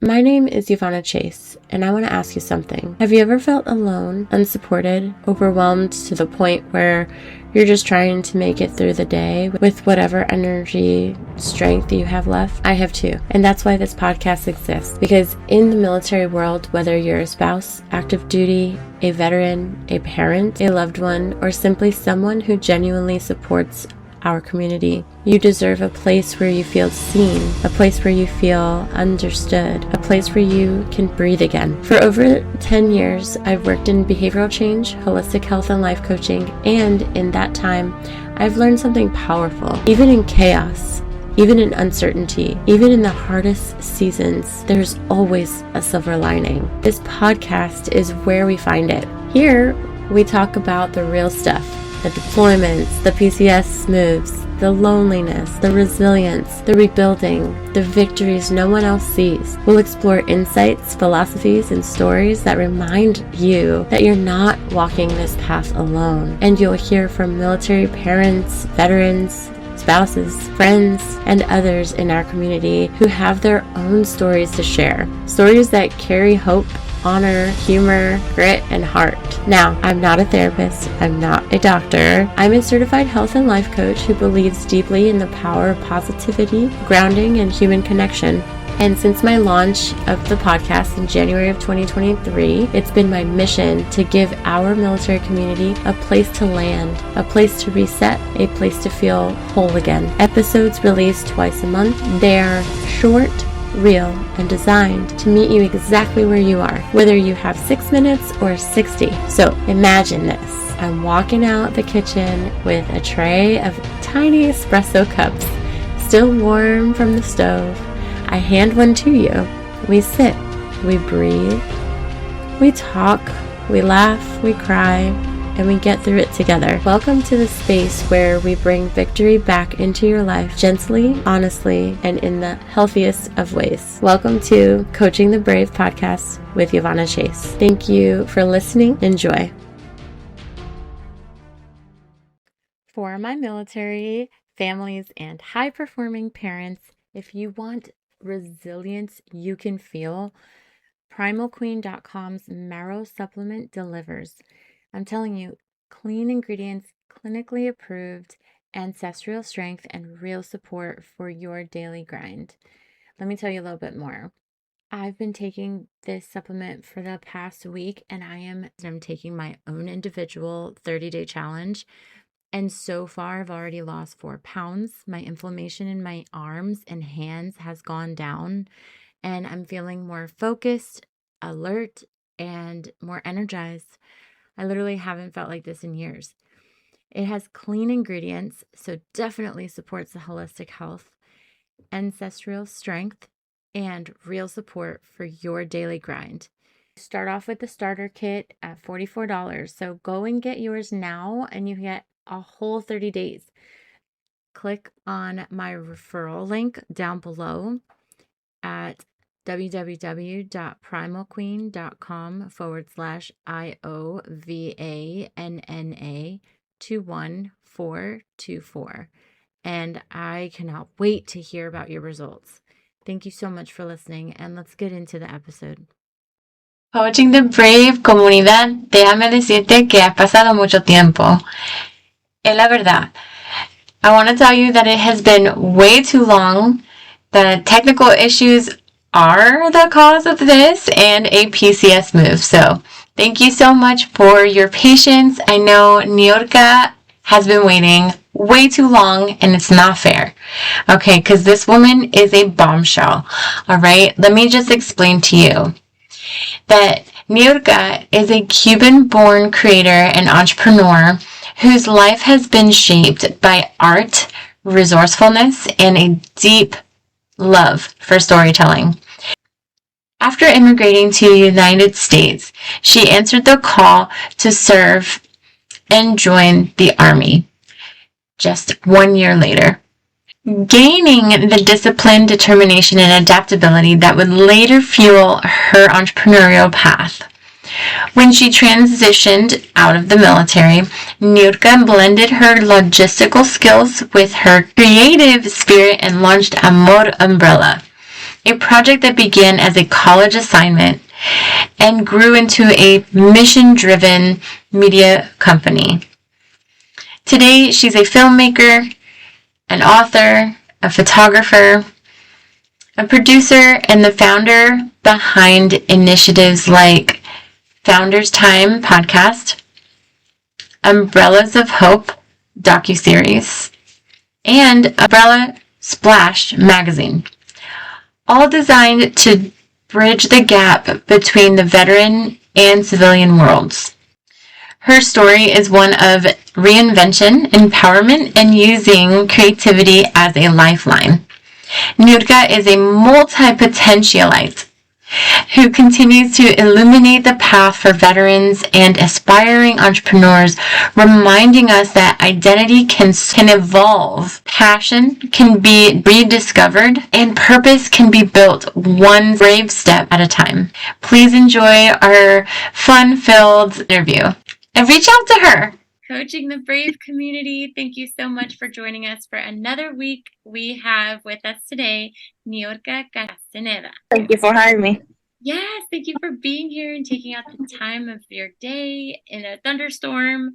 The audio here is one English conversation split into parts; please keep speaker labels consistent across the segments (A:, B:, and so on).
A: My name is Ivana Chase, and I want to ask you something. Have you ever felt alone, unsupported, overwhelmed to the point where you're just trying to make it through the day with whatever energy, strength you have left? I have too. And that's why this podcast exists. Because in the military world, whether you're a spouse, active duty, a veteran, a parent, a loved one, or simply someone who genuinely supports our community, you deserve a place where you feel seen, a place where you feel understood, a place where you can breathe again. For over 10 years, I've worked in behavioral change, holistic health and life coaching, and in that time, I've learned something powerful. Even in chaos, even in uncertainty, even in the hardest seasons, there's always a silver lining. This podcast is where we find it. Here, we talk about the real stuff. The deployments, the PCS moves, the loneliness, the resilience, the rebuilding, the victories no one else sees. We'll explore insights, philosophies, and stories that remind you that you're not walking this path alone. And you'll hear from military parents, veterans, spouses, friends, and others in our community who have their own stories to share. Stories that carry hope, honor, humor, grit, and heart. Now, I'm not a therapist. I'm not a doctor. I'm a certified health and life coach who believes deeply in the power of positivity, grounding, and human connection. And since my launch of the podcast in January of 2023, it's been my mission to give our military community a place to land, a place to reset, a place to feel whole again. Episodes released twice a month. They're short, real, and designed to meet you exactly where you are, whether you have 6 minutes or 60. So imagine this. I'm walking out the kitchen with a tray of tiny espresso cups, still warm from the stove. I hand one to you. We sit, we breathe, we talk, we laugh, we cry, and we get through it together. Welcome to the space where we bring victory back into your life gently, honestly, and in the healthiest of ways. Welcome to Coaching the Brave podcast with Ivana Chase. Thank you for listening. Enjoy. For my military families and high-performing parents, if you want resilience you can feel, primalqueen.com's marrow supplement delivers. I'm telling you, clean ingredients, clinically approved, ancestral strength, and real support for your daily grind. Let me tell you a little bit more. I've been taking this supplement for the past week, and I'm taking my own individual 30-day challenge. And so far, I've already lost 4 pounds. My inflammation in my arms and hands has gone down, and I'm feeling more focused, alert, and more energized. I literally haven't felt like this in years. It has clean ingredients, so definitely supports the holistic health, ancestral strength, and real support for your daily grind. Start off with the starter kit at $44. So go and get yours now, and you get a whole 30 days. Click on my referral link down below at www.primalqueen.com/IOVANNA21424. And I cannot wait to hear about your results. Thank you so much for listening, and let's get into the episode.
B: Coaching the Brave, comunidad, déjame decirte que has pasado mucho tiempo. Es la verdad. I want to tell you that it has been way too long. The technical issues are the cause of this and a PCS move. So thank you so much for your patience. I know Niurka has been waiting way too long, and it's not fair. Okay, because this woman is a bombshell. All right, let me just explain to you that Niurka is a Cuban-born creator and entrepreneur whose life has been shaped by art, resourcefulness, and a deep love for storytelling. After immigrating to the United States, she answered the call to serve and join the Army just 1 year later, gaining the discipline, determination, and adaptability that would later fuel her entrepreneurial path. When she transitioned out of the military, Niurka blended her logistical skills with her creative spirit and launched Amor Umbrella, a project that began as a college assignment and grew into a mission-driven media company. Today, she's a filmmaker, an author, a photographer, a producer, and the founder behind initiatives like Founders Time podcast, Umbrellas of Hope docu-series, and Umbrella Splash magazine, all designed to bridge the gap between the veteran and civilian worlds. Her story is one of reinvention, empowerment, and using creativity as a lifeline. Niurka is a multi-potentialite who continues to illuminate the path for veterans and aspiring entrepreneurs, reminding us that identity can evolve, passion can be rediscovered, and purpose can be built one brave step at a time. Please enjoy our fun-filled interview and reach out to her. Coaching the Brave community, thank you so much for joining us for another week. We have with us today Niurka Castaneda.
C: Thank you for having me.
B: Yes, thank you for being here and taking out the time of your day in a thunderstorm.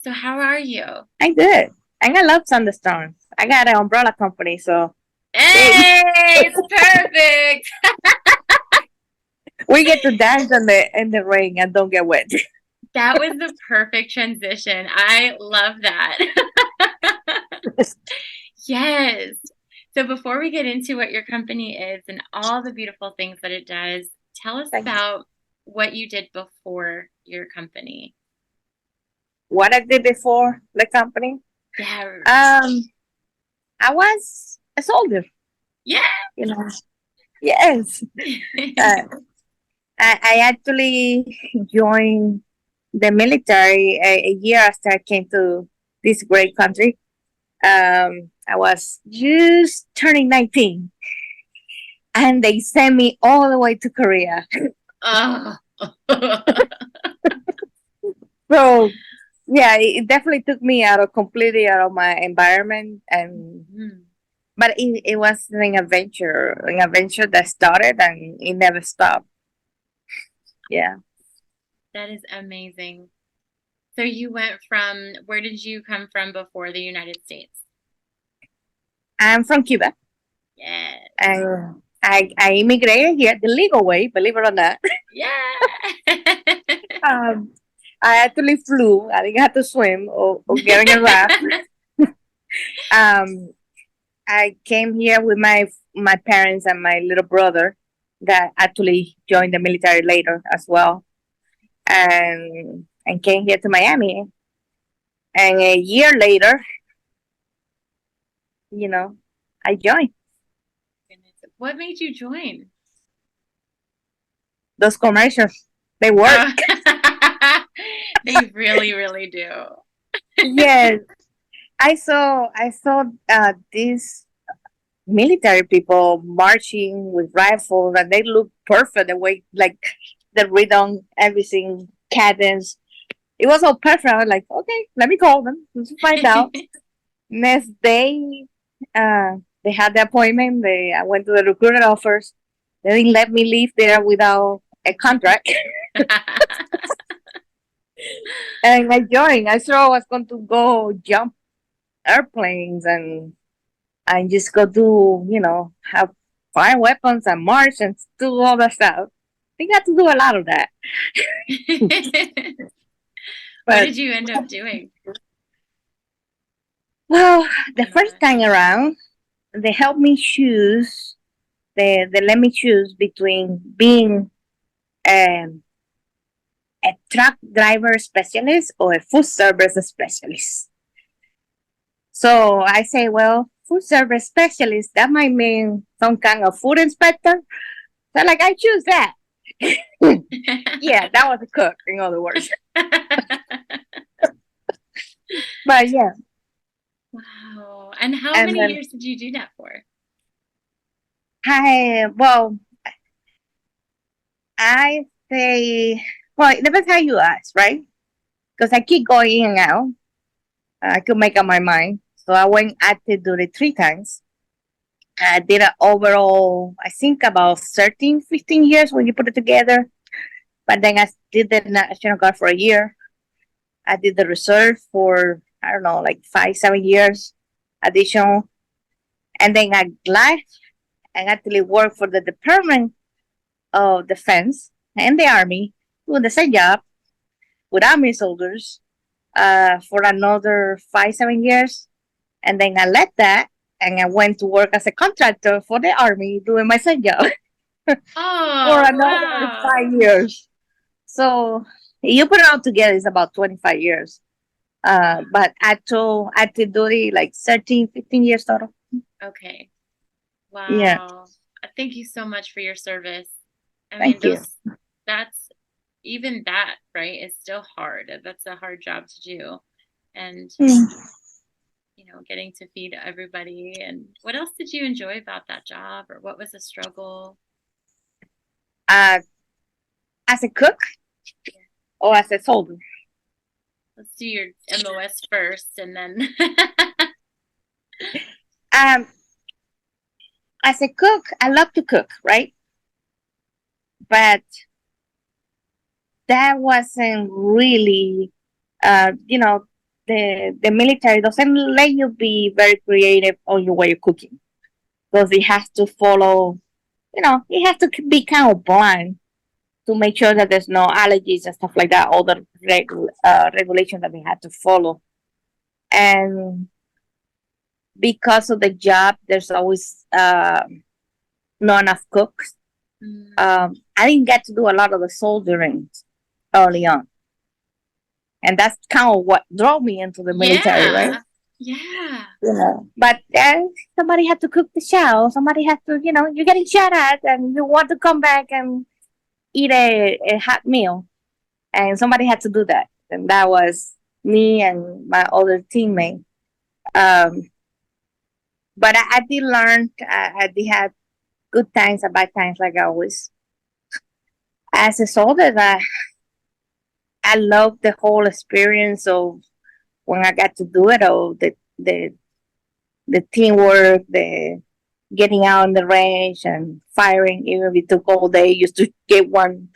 B: So how are you?
C: I'm good. And I love thunderstorms. I got an umbrella company, so
B: hey, it's perfect.
C: We get to dance in the rain and don't get wet.
B: That was the perfect transition. I love that. Yes. So before we get into what your company is and all the beautiful things that it does, tell us about what you did before your company.
C: What I did before the company?
B: Yeah.
C: I was a soldier.
B: Yeah.
C: You know. Yes. I actually joined the military a year after I came to this great country. I was just turning 19, and they sent me all the way to Korea.
B: Oh.
C: So, yeah, it definitely took me completely out of my environment, and but it was an adventure that started and it never stopped. Yeah.
B: That is amazing. So you went from, where did you come from before the United States?
C: I'm from Cuba.
B: Yes.
C: And I immigrated here the legal way, believe it or not.
B: Yeah.
C: I actually flew. I didn't have to swim or get in a raft. I came here with my parents and my little brother that actually joined the military later as well. And came here to Miami. And a year later, I joined.
B: What made you join?
C: Those commercials, they work.
B: They really, really do.
C: Yes. I saw these military people marching with rifles, and they look perfect the way, like the rhythm, everything, cadence. It was all perfect. I was like, okay, let me call them. Let's find out. Next day, they had the appointment. I went to the recruiter office. They didn't let me leave there without a contract. And I joined. I thought I was going to go jump airplanes and just go do, have fire weapons and march and do all that stuff. I got to do a lot of that.
B: What did you end up doing?
C: Well, the first time around, they helped me choose. They let me choose between being a truck driver specialist or a food service specialist. So I say, well, food service specialist, that might mean some kind of food inspector. So I choose that. Yeah, that was a cook, in other words. But yeah.
B: Wow. And how many years did you do that for?
C: I say, well, it depends how you ask, right? Because I keep going in and out. I could make up my mind. So I went active duty 3 times. I did an overall, I think about 13, 15 years when you put it together. But then I did the National Guard for a year. I did the reserve for, I don't know, like 5, 7 years additional. And then I left and actually worked for the Department of Defense and the Army, doing the same job with Army soldiers for another 5, 7 years. And then I left that and I went to work as a contractor for the Army doing my same job for another 5 years. So you put it all together, it's about 25 years. But actual active duty, like 13, 15 years total.
B: Okay. Wow.
C: Yeah.
B: Thank you so much for your service. I
C: Thank
B: mean,
C: you.
B: that's even that, right, is still hard. That's a hard job to do. And, you know, getting to feed everybody. And what else did you enjoy about that job, or what was a struggle?
C: As a cook or as a soldier?
B: Let's do your MOS first, and then.
C: As a cook, I love to cook, right? But that wasn't really, you know, the military doesn't let you be very creative on your way of cooking, because it has to follow, you know, it has to be kind of blind to make sure that there's no allergies and stuff like that, all the regulations that we had to follow. And because of the job, there's always not enough cooks. I didn't get to do a lot of the soldering early on. And that's kind of what drove me into the military, right?
B: Yeah.
C: You know, but somebody had to cook the show. Somebody had to, you know, you're getting shot at and you want to come back and eat a hot meal. And somebody had to do that. And that was me and my other teammate. But I did learn, I did have good times and bad times, like always. As a soldier, I loved the whole experience of when I got to do it, or the teamwork, the getting out on the range and firing. Even if it took all day, just to get one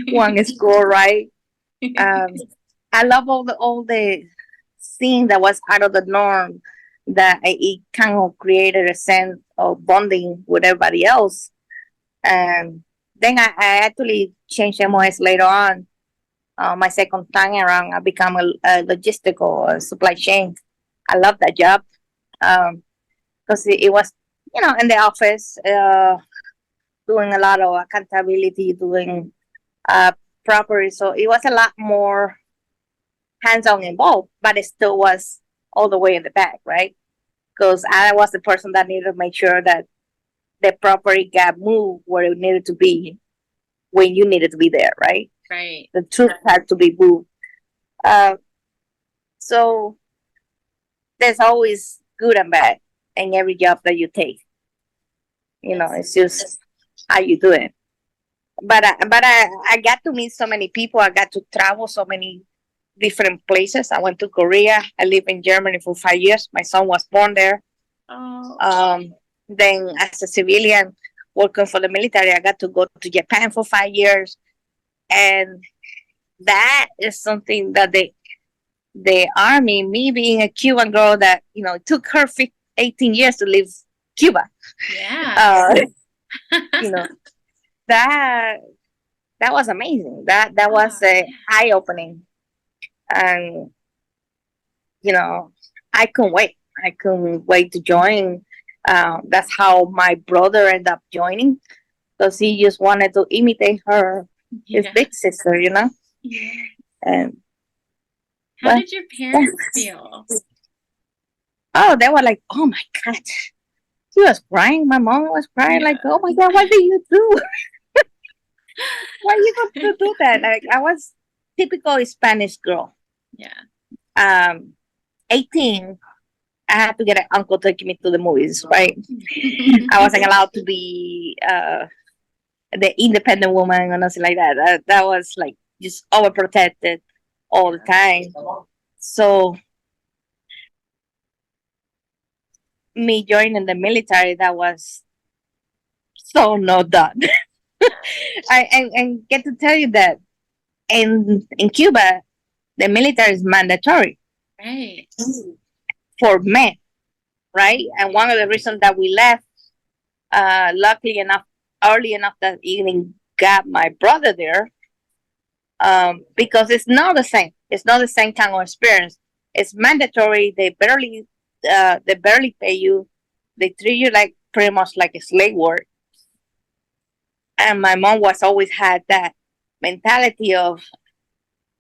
C: one score right. I love all the scene that was out of the norm. That it kind of created a sense of bonding with everybody else. And then I actually changed MOS later on. My second time around, I become a logistical supply chain. I love that job because it was, you know, in the office, doing a lot of accountability, doing property. So it was a lot more hands-on involved, but it still was all the way in the back, right? Because I was the person that needed to make sure that the property got moved where it needed to be when you needed to be there, right?
B: Right.
C: The truth had to be moved. So there's always good and bad in every job that you take. You know, it's just how you do it. But I got to meet so many people. I got to travel so many different places. I went to Korea. I lived in Germany for 5 years. My son was born there. Then as a civilian working for the military, I got to go to Japan for 5 years. And that is something that the army, me being a Cuban girl that, you know, it took her 18 years to leave Cuba.
B: Yeah.
C: You know, that was amazing. That was eye opening. And, you know, I couldn't wait. I couldn't wait to join. That's how my brother ended up joining, because he just wanted to imitate her, his big sister, you know?
B: Yeah.
C: And
B: how did your parents feel?
C: Oh, they were like, oh my God. She was crying. My mom was crying, like, oh my God, what did you do? Why are you going to do that? Like, I was typical Spanish girl.
B: Yeah.
C: 18, I had to get an uncle taking me to the movies, right? I wasn't allowed to be the independent woman or nothing like that. That was like just overprotected all the time. So me joining the military, that was so not done. And get to tell you that in Cuba, the military is mandatory
B: Right.
C: for men, right? And one of the reasons that we left, luckily enough, early enough that evening, got my brother there, because it's not the same. It's not the same kind of experience. It's mandatory. They barely pay you. They treat you like pretty much like a slave work. And my mom was always had that mentality of,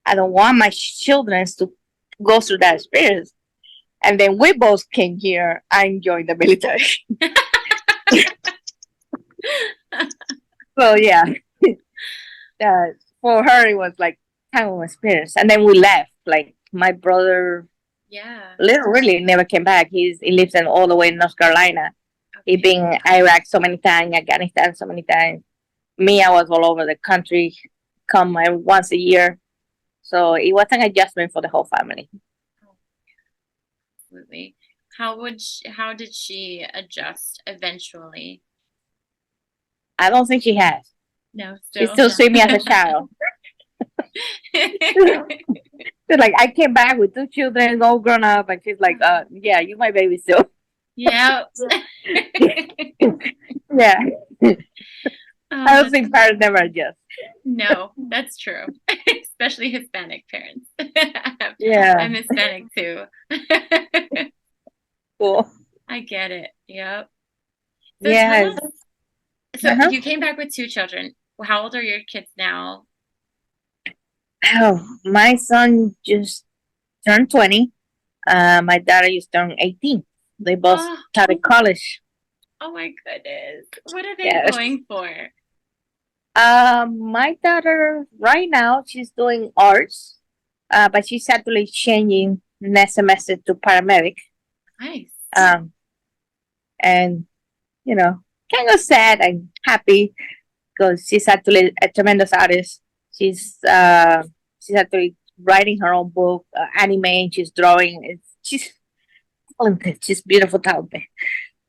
C: I don't want my children to go through that experience. And then we both came here and joined the military. So yeah, uh, for her it was like kind of experience. And then we left. Like my brother,
B: Yeah.
C: literally never came back. He lives in all the way in North Carolina. He been in Iraq so many times, Afghanistan so many times. Me, I was all over the country, come once a year. So it was an adjustment for the whole family.
B: Absolutely. How did she adjust eventually?
C: I don't think she has.
B: No,
C: She still see me as a child. She's like, I came back with 2 children, all grown up, and she's like, yeah, you my baby still.
B: Yeah.
C: Yeah. I don't
B: Oh,
C: think parents never adjust.
B: no, that's true. Especially Hispanic parents.
C: Yeah.
B: I'm Hispanic too.
C: Cool.
B: I get it. Yep. So
C: Yeah.
B: tell us. So
C: Uh-huh.
B: you came back with 2 children. How old are your kids now?
C: Oh, my son just turned 20. My daughter just turned 18. They both
B: Oh,
C: started college.
B: oh my goodness. What are they
C: Yes.
B: going for?
C: My daughter right now she's doing arts, but she's actually changing next semester to paramedic.
B: Nice.
C: And you know, kind of sad and happy because she's actually a tremendous artist. She's actually writing her own book, anime. She's drawing. She's talented. She's beautiful, talented.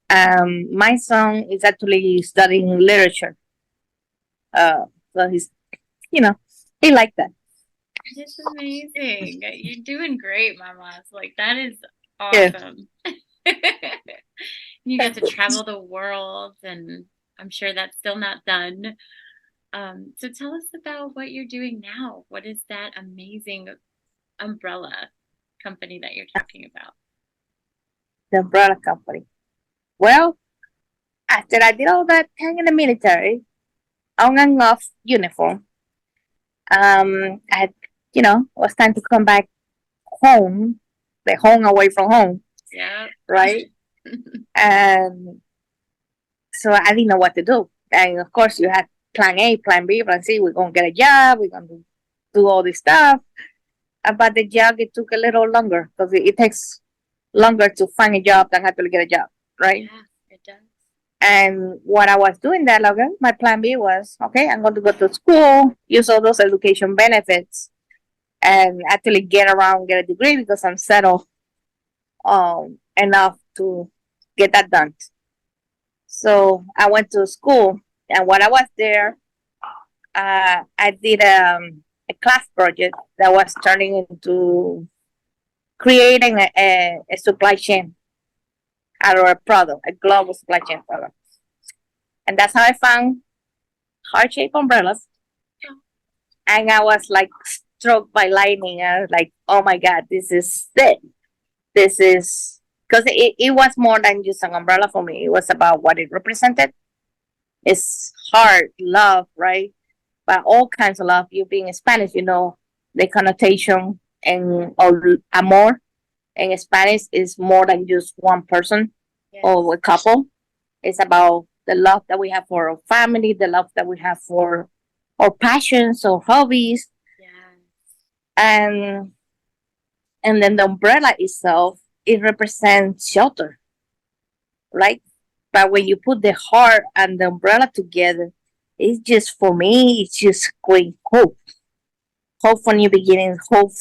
C: My son is actually studying literature. So he's, you know, he liked that.
B: It's amazing. You're doing great, Mama. It's like that is
C: Yeah.
B: awesome. You get to travel the world, and I'm sure that's still not done. So tell us about what you're doing now. What is that amazing umbrella company that you're talking about?
C: The umbrella company. Well, after I did all that time in the military, on and off uniform, I, was time to come back home, the home away from home,
B: Yeah.
C: right? And so I didn't know what to do. And of course, you had plan A, plan B, plan C. We're going to get a job. We're going to do all this stuff. But the job, it took a little longer because it takes longer to find a job than actually get a job, right?
B: Yeah, it does.
C: And what I was doing that longer, my plan B was, okay, I'm going to go to school, use all those education benefits, and actually get a degree because I'm settled enough to get that done. So I went to school, and while I was there, I did a class project that was turning into creating a supply chain out of a product, a global supply chain product. And that's how I found heart-shaped umbrellas. And I was like struck by lightning. I was like, oh my God, this is it. This is because it was more than just an umbrella for me. It was about what it represented. It's heart, love, right? But all kinds of love. You being Spanish, you know, the connotation and or amor in Spanish is more than just one person. Yes. Or a couple. It's about the love that we have for our family, the love that we have for our passions or hobbies. Yeah. And then the umbrella itself, it represents shelter, right? But when you put the heart and the umbrella together, it's just, for me, it's just great hope. Hope for new beginnings, hope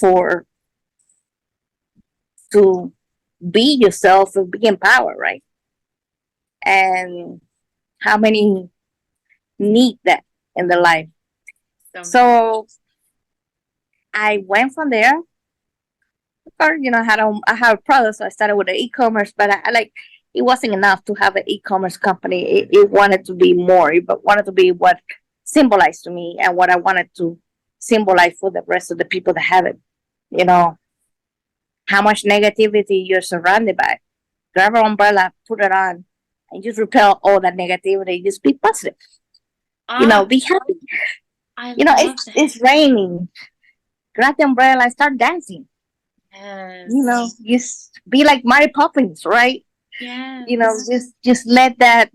C: to be yourself and be empowered, right? and how many need that in their life. So I went from there. Or I had a product, so I started with the e-commerce, but I like it wasn't enough to have an e-commerce company. It wanted to be more. It wanted to be what symbolized to me and what I wanted to symbolize for the rest of the people that have it. You know, how much negativity you're surrounded by. Grab an umbrella, put it on, and just repel all that negativity. Just be positive. Be happy. It's raining. Grab the umbrella and start dancing.
B: Yes.
C: Just be like Mary Poppins, right?
B: Yes.
C: Just let that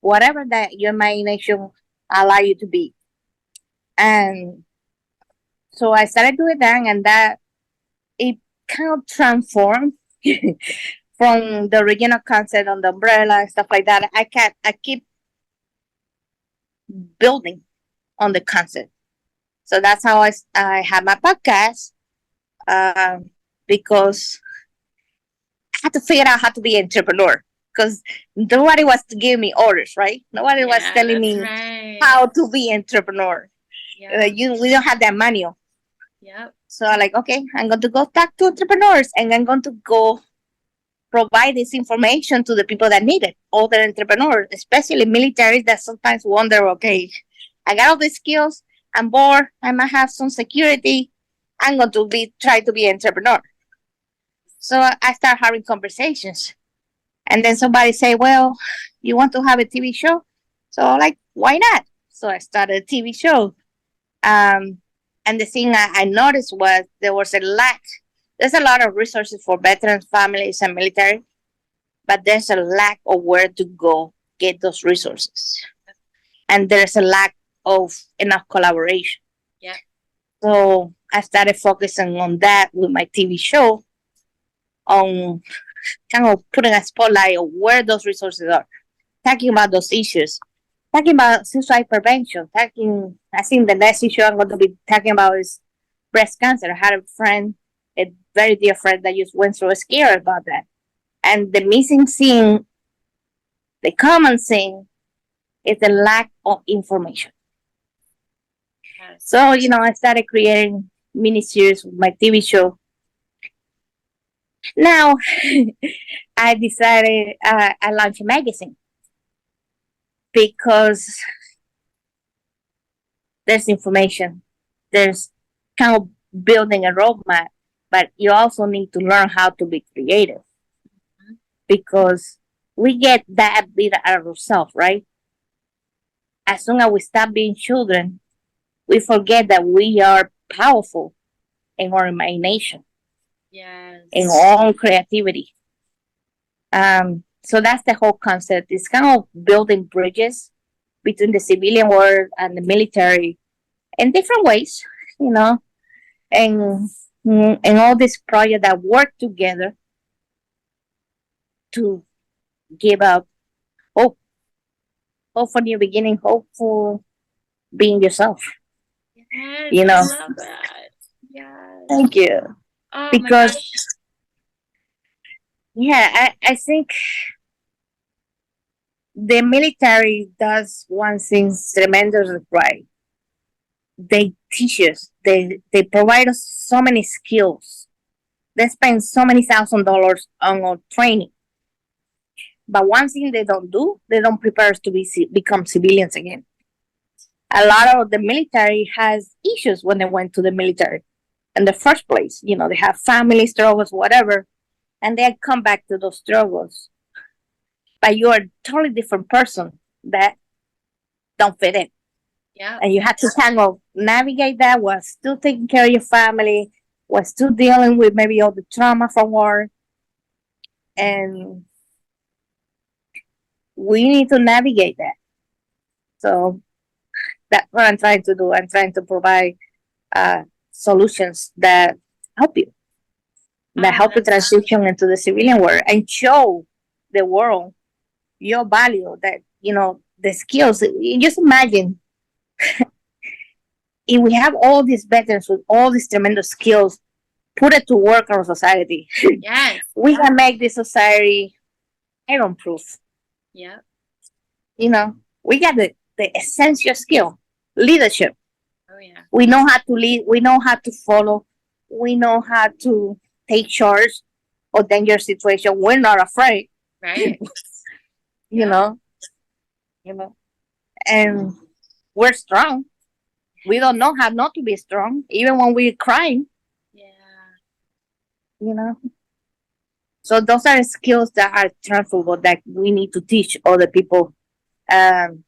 C: whatever that your imagination allow you to be. And so I started doing that, and that it kind of transformed from the original concept on the umbrella and stuff like that. I keep building on the concept. So that's how I have my podcast, because I had to figure out how to be an entrepreneur, because nobody was to give me orders, right? Nobody was telling me how to be an entrepreneur. We don't have that manual. So I'm like, okay, I'm going to go talk to entrepreneurs, and I'm going to go provide this information to the people that need it, other entrepreneurs, especially militaries that sometimes wonder, okay, I got all these skills, I'm bored, I might have some security, I'm going to try to be an entrepreneur. So I start having conversations, and then somebody say, well, you want to have a TV show? So like, why not? So I started a TV show. And the thing I noticed was there was a lack. There's a lot of resources for veterans, families, and military, but there's a lack of where to go get those resources. And there's a lack of enough collaboration. So I started focusing on that with my TV show, on kind of putting a spotlight on where those resources are, talking about those issues, talking about suicide prevention. I think the next issue I'm going to be talking about is breast cancer. I had a friend, a very dear friend, that just went through a scare about that. And the missing thing, the common thing, is the lack of information. So, I started creating miniseries with my TV show. Now, I decided I launched a magazine, because there's information, there's kind of building a roadmap, but you also need to learn how to be creative, because we get that bit out of ourselves, right? As soon as we stop being children, we forget that we are powerful in our imagination, in our own creativity. So that's the whole concept. It's kind of building bridges between the civilian world and the military in different ways, and all these projects that work together to give up hope for new beginning, hope for being yourself.
B: I love that.
C: Thank you.
B: Oh,
C: because I think the military does one thing tremendously right. They teach us. They provide us so many skills. They spend so many $1,000s on our training. But one thing they don't do, they don't prepare us to become civilians again. A lot of the military has issues when they went to the military in the first place. They have family struggles, whatever, and they come back to those struggles. But you're a totally different person that don't fit in. And you have to kind of navigate that while still taking care of your family, while still dealing with maybe all the trauma from war. And we need to navigate that. So that's what I'm trying to do. I'm trying to provide solutions that help you, that help you transition into the civilian world and show the world your value, that, the skills. You just imagine if we have all these veterans with all these tremendous skills, put it to work in our society. We can make this society iron proof.
B: Yep.
C: You know, we got the essential skill, leadership.
B: Oh yeah.
C: We know how to lead. We know how to follow. We know how to take charge of dangerous situation. We're not afraid.
B: Right.
C: You
B: Yeah.
C: know, you know, and we're strong. We don't know how not to be strong, even when we're crying.
B: Yeah.
C: You know, so those are skills that are transferable that we need to teach other people. Um,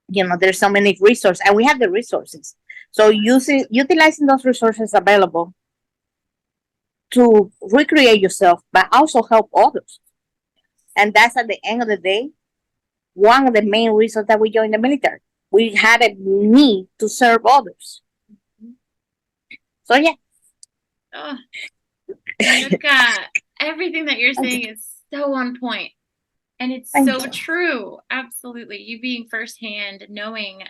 C: there's so many resources, and we have the resources. So utilizing those resources available to recreate yourself, but also help others. And that's at the end of the day, one of the main reasons that we joined the military. We had a need to serve others. So yeah.
B: Oh, Niurka, everything that you're saying is so on point. And it's
C: Thank
B: so
C: you.
B: true. Absolutely. You being firsthand, knowing,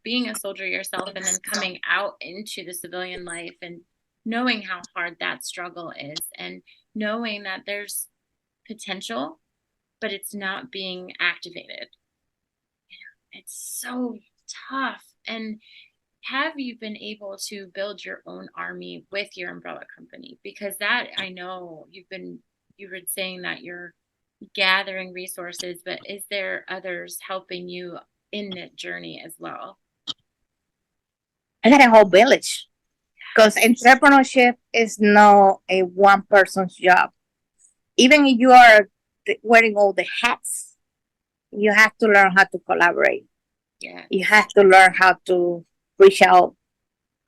B: being a soldier yourself and then coming out into the civilian life and knowing how hard that struggle is and knowing that there's potential, but it's not being activated. It's so tough. And have you been able to build your own army with your umbrella company? Because that, I know you were saying that you're gathering resources, but is there others helping you in that journey as well?
C: I got a whole village because entrepreneurship is not a one person's job. Even if you are wearing all the hats, you have to learn how to collaborate.
B: Yeah.
C: You have to learn how to reach out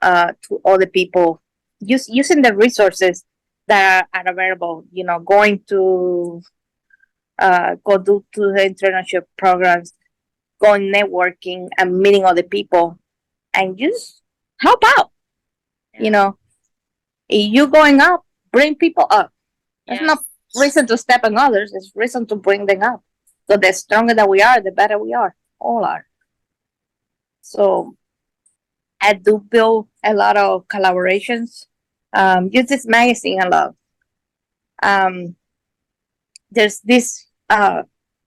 C: to other people, using the resources that are available. Going to go to the internship programs, going networking and meeting other people, and just help out.
B: Yeah.
C: If you going up, bring people up. There's
B: Yes.
C: no reason to step on others. It's reason to bring them up. So the stronger that we are, the better we are. All are. So I do build a lot of collaborations. Use this magazine a lot. There's this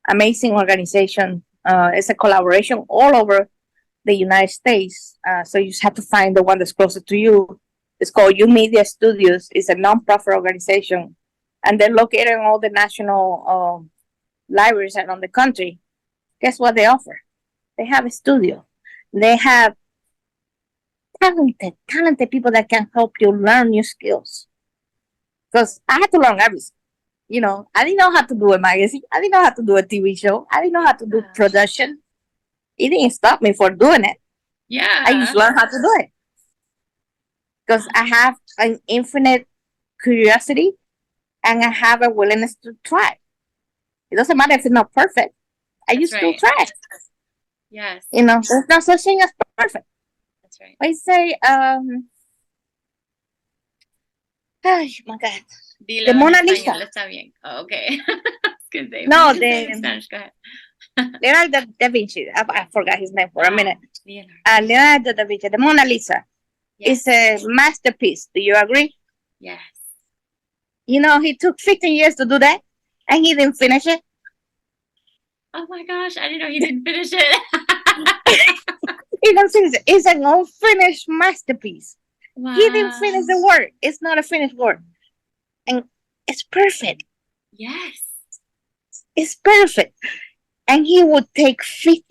C: amazing organization. It's a collaboration all over the United States. So you just have to find the one that's closer to you. It's called U Media Studios. It's a non-profit organization, and they're located in all the national libraries around the country. Guess what they offer? They have a studio. They have talented people that can help you learn new skills. Because I had to learn everything. I didn't know how to do a magazine. I didn't know how to do a TV show. I didn't know how to do production. It didn't stop me from doing it.
B: Yeah.
C: I just learned how to do it. Because I have an infinite curiosity and I have a willingness to try. It doesn't matter if it's not perfect. I just still try.
B: Yes.
C: There's no such thing as perfect.
B: That's right.
C: I say, oh my God.
B: Dilo
C: The Mona
B: en
C: Lisa.
B: español, está bien. Oh, okay.
C: No,
B: in Spanish. Go ahead.
C: Leonardo da Vinci. I forgot his name for a minute.
B: Leonardo.
C: Leonardo da Vinci. The Mona Lisa is a masterpiece. Do you agree?
B: Yes.
C: He took 15 years to do that, and he didn't finish it.
B: Oh my gosh, I didn't know he didn't finish it.
C: He didn't finish it. It's an unfinished masterpiece.
B: Wow.
C: He didn't finish the work. It's not a finished work. And it's perfect.
B: Yes.
C: It's perfect. And he would take 15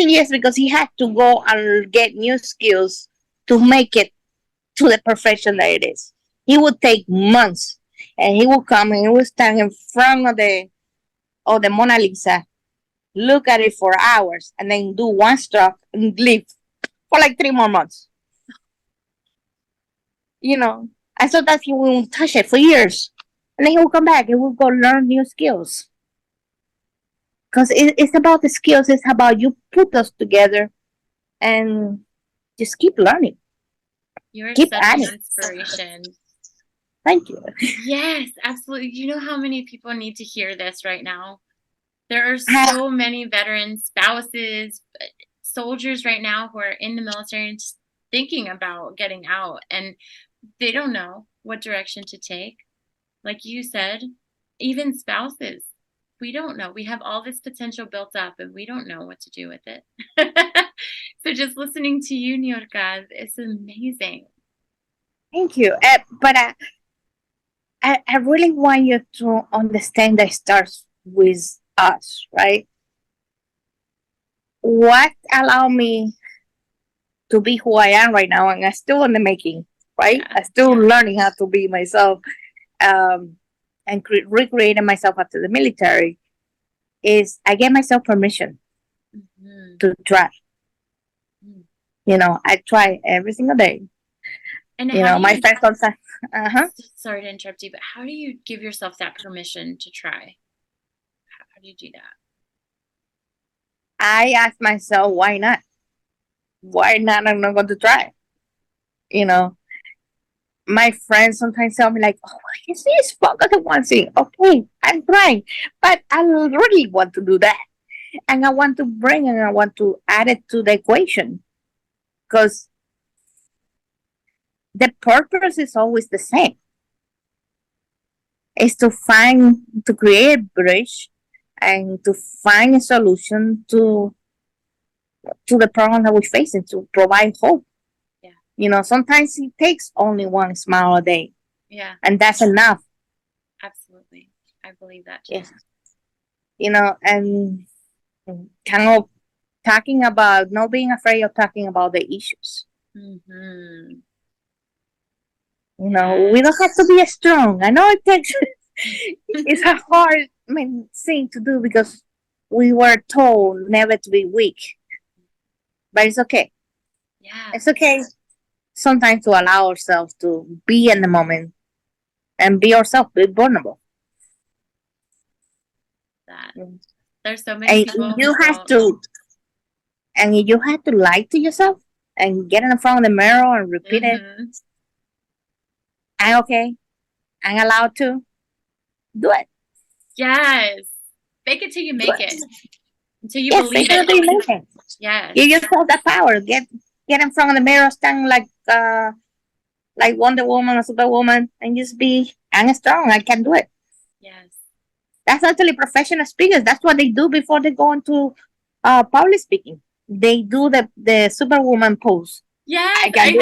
C: years because he had to go and get new skills to make it to the perfection that it is. He would take months, and he would come and he would stand in front of the Mona Lisa, look at it for hours, and then do one stroke and leave for like 3 more months. I thought that he wouldn't touch it for years, and then he would come back and we'll go learn new skills. Because it's about the skills. It's about you put us together and just keep learning.
B: You're
C: keep
B: such
C: adding.
B: an inspiration.
C: Thank you.
B: Yes, absolutely. You know how many people need to hear this right now? There are so many veterans, spouses, soldiers right now who are in the military and just thinking about getting out, and they don't know what direction to take. Like you said, even spouses. we don't know. We have all this potential built up and we don't know what to do with it. So just listening to you, Niurka, it's amazing.
C: Thank you. But I really want you to understand that it starts with us, right? What allowed me to be who I am right now, and I'm still in the making, right?
B: Yeah.
C: I'm still learning how to be myself, and recreating myself after the military. Is I gave myself permission to try. You know, I try every single day.
B: And
C: you know, my first contact.
B: Sorry to interrupt you, but how do you give yourself that permission to try? How do you do that?
C: I ask myself, why not? Why not? I'm not going to try. You know, my friends sometimes tell me like, "Oh, you see, it's focus on one thing." Okay, I'm trying, but I really want to do that, and I want to bring and I want to add it to the equation, because the purpose is always the same. It's to create a bridge and to find a solution to the problem that we're facing, to provide hope.
B: Yeah.
C: You know, sometimes it takes only one smile a day.
B: Yeah.
C: And that's enough.
B: Absolutely. I believe that too.
C: Yeah. You know, and kind of talking about not being afraid of talking about the issues.
B: Mm-hmm.
C: You know, we don't have to be strong. I know it takes, it's a hard thing to do because we were told never to be weak. But it's okay.
B: Yeah.
C: It's okay sometimes to allow ourselves to be in the moment and be ourselves, be vulnerable.
B: That. There's so many people. And you have to
C: lie to yourself and get in front of the mirror and repeat it. I'm okay. I'm allowed to do it.
B: Yes. Fake it till you make it. Until you believe it. Yes.
C: Give yourself that power. Get in front of the mirror, stand like Wonder Woman or Superwoman, and just be, I'm strong. I can do it.
B: Yes.
C: That's actually professional speakers. That's what they do before they go into public speaking. They do the Superwoman pose.
B: Yes, I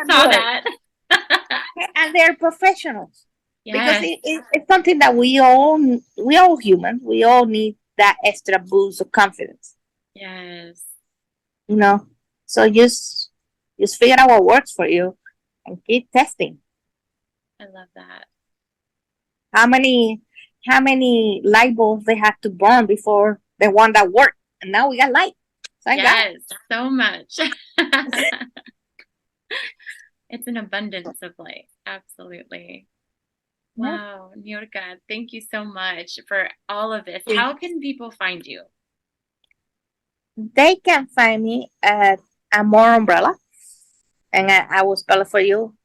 B: saw that.
C: And they're professionals. Yes. Because it's something that we all humans, we all need that extra boost of confidence.
B: Yes.
C: You know, so just figure out what works for you and keep testing.
B: I love that.
C: How many light bulbs they have to burn before the one that worked? And now we got light.
B: Yes, so much. It's an abundance of light. Absolutely. Wow, Niurka, thank you so much for all of this. How can people find you?
C: They can find me at Amor Umbrella, and I will spell it for you.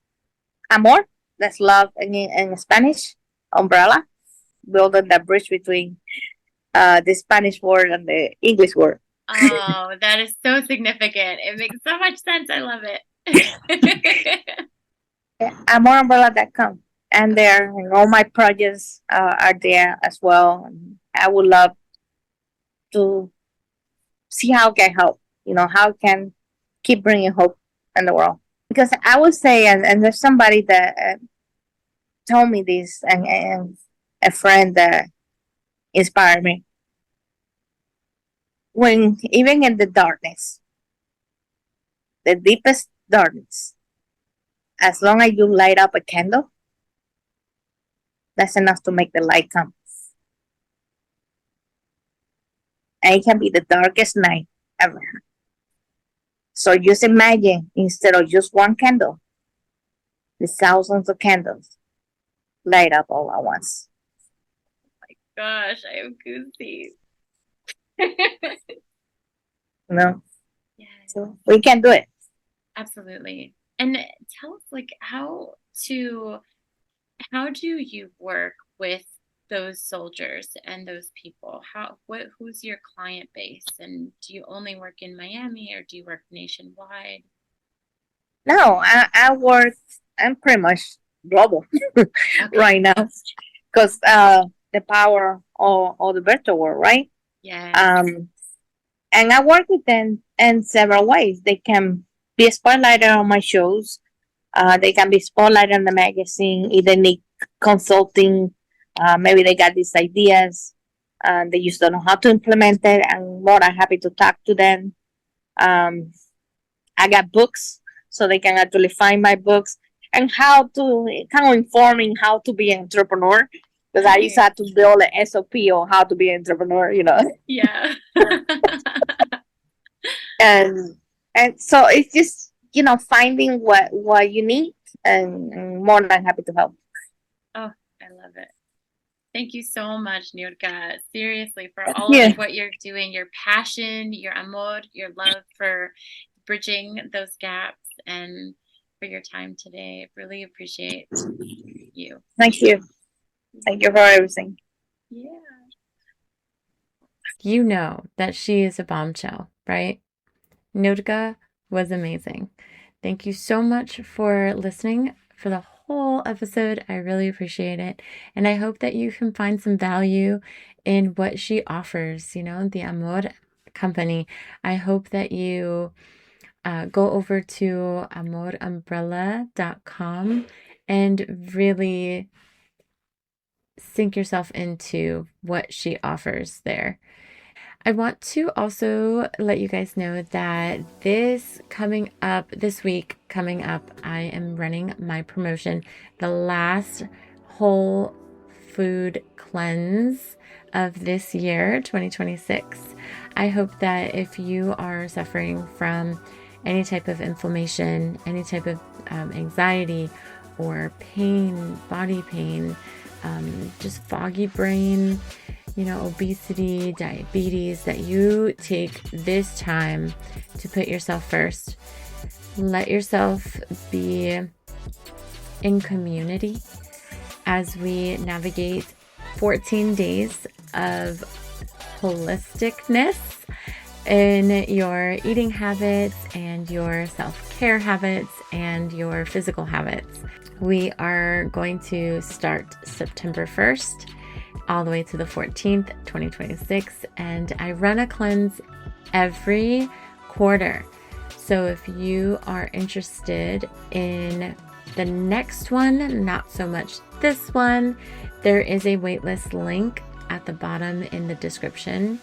C: Amor, that's love in Spanish. Umbrella, building that bridge between the Spanish word and the English word.
B: Oh, that is so significant. It makes so much sense. I love it.
C: AmorUmbrella.com. And there, and all my projects are there as well. And I would love to see how I can help. You know, how I can keep bringing hope in the world. Because I would say, and there's somebody that told me this, and a friend that inspired me. When even in the darkness, the deepest darkness, as long as you light up a candle, that's enough to make the light come. And it can be the darkest night ever. So just imagine, instead of just one candle, the thousands of candles light up all at once.
B: Oh my gosh, I have goosebumps.
C: No? Yeah. So we can do it.
B: Absolutely. And tell us, like, how do you work with those soldiers and those people? Who's your client base? And do you only work in Miami or do you work nationwide?
C: No, I'm pretty much global right now. Because the power of the virtual world, right?
B: Yeah.
C: And I work with them in several ways. They can be a spotlighter on my shows. They can be spotlighted on the magazine. If they need consulting, maybe they got these ideas and they just don't know how to implement it. I'm more than happy to talk to them. I got books, so they can actually find my books and how to kind of informing how to be an entrepreneur. Because I used to have to build an SOP on how to be an entrepreneur,
B: Yeah.
C: and so it's just finding what you need, and more than happy to help.
B: Oh, I love it. Thank you so much, Niurka. Seriously, for all of what you're doing, your passion, your amor, your love for bridging those gaps, and for your time today. I really appreciate you.
C: Thank you. Thank you for everything.
B: Yeah.
A: You know that she is a bombshell, right? Niurka was amazing. Thank you so much for listening for the whole episode. I really appreciate it. And I hope that you can find some value in what she offers, the Amor company. I hope that you go over to amorumbrella.com and really sink yourself into what she offers there. I want to also let you guys know that this week coming up, I am running my promotion, the last whole food cleanse of this year, 2026. I hope that if you are suffering from any type of inflammation, any type of anxiety or pain, body pain, just foggy brain, obesity, diabetes, that you take this time to put yourself first. Let yourself be in community as we navigate 14 days of holisticness in your eating habits and your self-care habits and your physical habits. We are going to start September 1st all the way to the 14th, 2026, and I run a cleanse every quarter. So if you are interested in the next one, not so much this one, there is a waitlist link at the bottom in the description.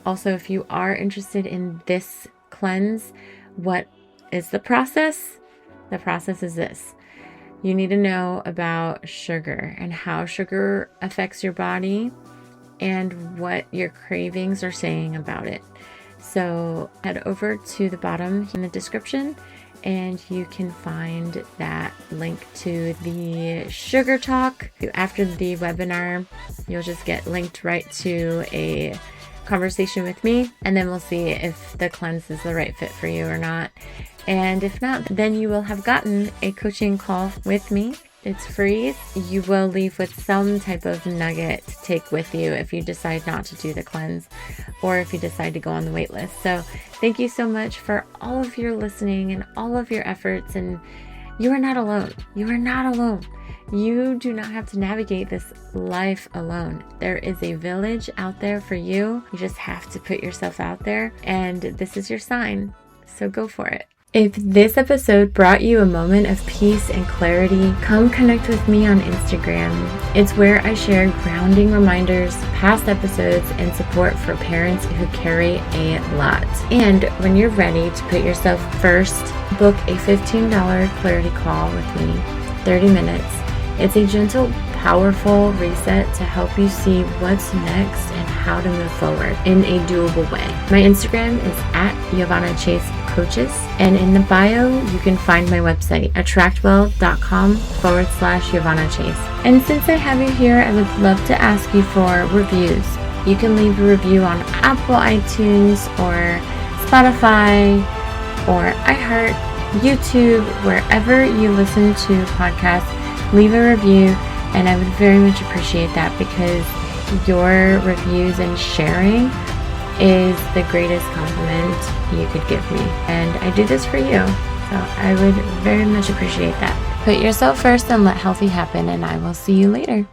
A: Also, if you are interested in this cleanse, what is the process? The process is this. You need to know about sugar and how sugar affects your body and what your cravings are saying about it. So head over to the bottom in the description and you can find that link to the sugar talk. After the webinar, you'll just get linked right to a conversation with me, and then we'll see if the cleanse is the right fit for you or not. And if not, then you will have gotten a coaching call with me. It's free. You will leave with some type of nugget to take with you if you decide not to do the cleanse or if you decide to go on the wait list. So thank you so much for all of your listening and all of your efforts. And you are not alone. You are not alone. You do not have to navigate this life alone. There is a village out there for you. You just have to put yourself out there, and this is your sign. So go for it. If this episode brought you a moment of peace and clarity, come connect with me on Instagram. It's where I share grounding reminders, past episodes, and support for parents who carry a lot. And when you're ready to put yourself first, book a $15 clarity call with me, 30 minutes. It's a gentle, powerful reset to help you see what's next and how to move forward in a doable way. My Instagram is @YovanaChaseCoaches, and in the bio, you can find my website, attractwell.com/YovanaChase. And since I have you here, I would love to ask you for reviews. You can leave a review on Apple iTunes or Spotify or iHeart, YouTube, wherever you listen to podcasts. Leave a review, and I would very much appreciate that because your reviews and sharing is the greatest compliment you could give me. And I do this for you, so I would very much appreciate that. Put yourself first and let healthy happen, and I will see you later.